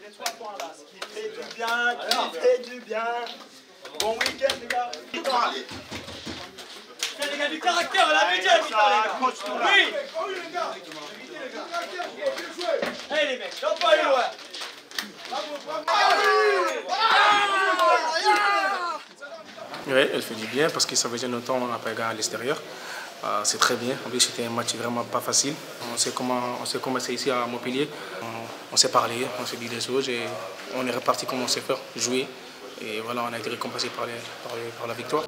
les 3 points là. Qui fait du bien, qui fait du bien. Bon week-end les gars. Les gars, du caractère, on l'a vu déjà, les gars. Oui. Allez les mecs, on peut aller loin. Oui, elle fait du bien parce que ça faisait longtemps qu'on n'a pas gagné à l'extérieur. C'est très bien. En plus, c'était un match vraiment pas facile. On s'est commencé ici à Montpellier. On s'est parlé, on s'est dit des choses et on est reparti comme on sait faire, jouer. Et voilà, on a été récompensé par la victoire.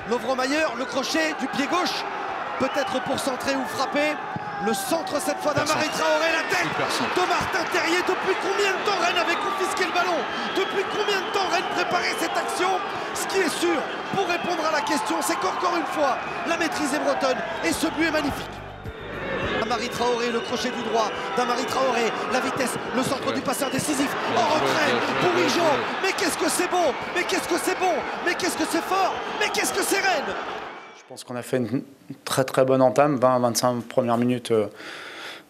Lovro-Mayer, le crochet du pied gauche, peut-être pour centrer ou frapper. Le centre cette fois d'Amari Traoré, la tête de Martin Terrier. Depuis combien de temps Rennes avait confisqué le ballon? Depuis combien de temps Rennes préparait cette action? Ce qui est sûr, pour répondre à la question, c'est qu'encore une fois, la maîtrise est bretonne et ce but est magnifique. Amari Traoré, le crochet du droit d'Amari Traoré, la vitesse, le centre du passeur décisif, en retrait, Bourigeaud, mais qu'est-ce que c'est beau, mais qu'est-ce que c'est bon, mais qu'est-ce que c'est fort, mais qu'est-ce que c'est Rennes. Je pense qu'on a fait une très bonne entame, 20-25 premières minutes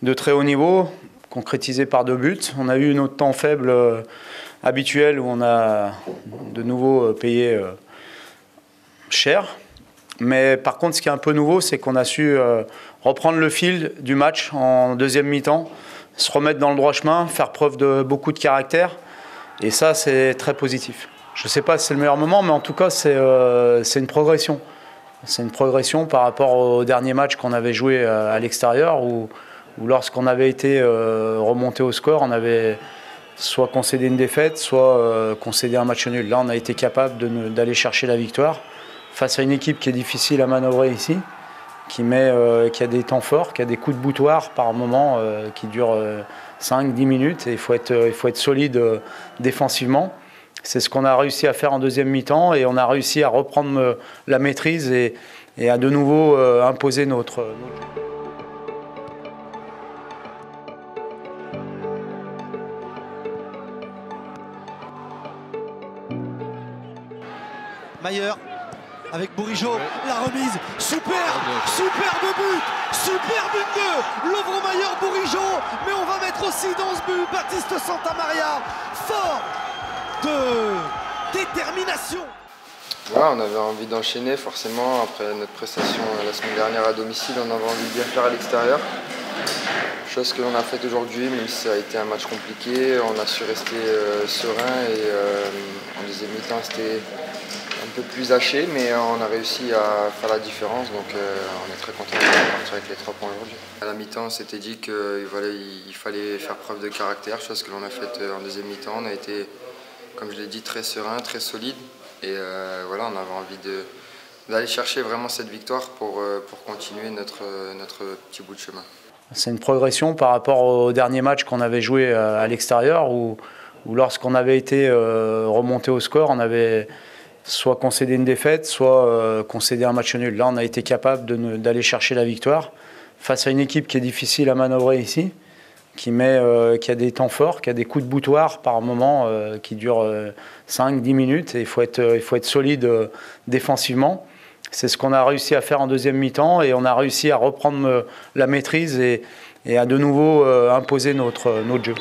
de très haut niveau, concrétisé par 2 buts. On a eu notre temps faible habituel où on a de nouveau payé cher. Mais par contre, ce qui est un peu nouveau, c'est qu'on a su reprendre le fil du match en deuxième mi-temps, se remettre dans le droit chemin, faire preuve de beaucoup de caractère. Et ça, c'est très positif. Je ne sais pas si c'est le meilleur moment, mais en tout cas, c'est une progression. C'est une progression par rapport au dernier match qu'on avait joué à l'extérieur, où lorsqu'on avait été remonté au score, on avait soit concédé une défaite, soit concédé un match nul. Là, on a été capable d'aller chercher la victoire face à une équipe qui est difficile à manœuvrer ici, qui a des temps forts, qui a des coups de boutoir par moment qui durent 5-10 minutes. Et il faut être solide défensivement. C'est ce qu'on a réussi à faire en deuxième mi-temps et on a réussi à reprendre la maîtrise et à de nouveau imposer notre jeu. Mayer avec Bourigeaud, la remise, superbe but 2, Lovro-Mayer, Bourigeaud, mais on va mettre aussi dans ce but Baptiste Santamaria, fort de détermination. Ouais, on avait envie d'enchaîner forcément après notre prestation la semaine dernière à domicile, on avait envie de bien faire à l'extérieur. Chose que l'on a faite aujourd'hui, même si ça a été un match compliqué, on a su rester serein et en deuxième mi-temps c'était un peu plus haché, mais on a réussi à faire la différence, donc on est très content de partir avec les 3 points aujourd'hui. À la mi-temps, on s'était dit qu'il fallait faire preuve de caractère, chose que l'on a faite en deuxième mi-temps. On a été, comme je l'ai dit, très serein, très solide, et voilà, on avait envie d'aller chercher vraiment cette victoire pour continuer notre petit bout de chemin. C'est une progression par rapport au dernier match qu'on avait joué à l'extérieur, où lorsqu'on avait été remonté au score, on avait soit concédé une défaite, soit concédé un match nul. Là, on a été capable d'aller chercher la victoire face à une équipe qui est difficile à manœuvrer ici, qui a des temps forts, qui a des coups de boutoir par moment qui durent 5-10 minutes. Et il faut être solide défensivement. C'est ce qu'on a réussi à faire en deuxième mi-temps et on a réussi à reprendre la maîtrise et à de nouveau imposer notre jeu.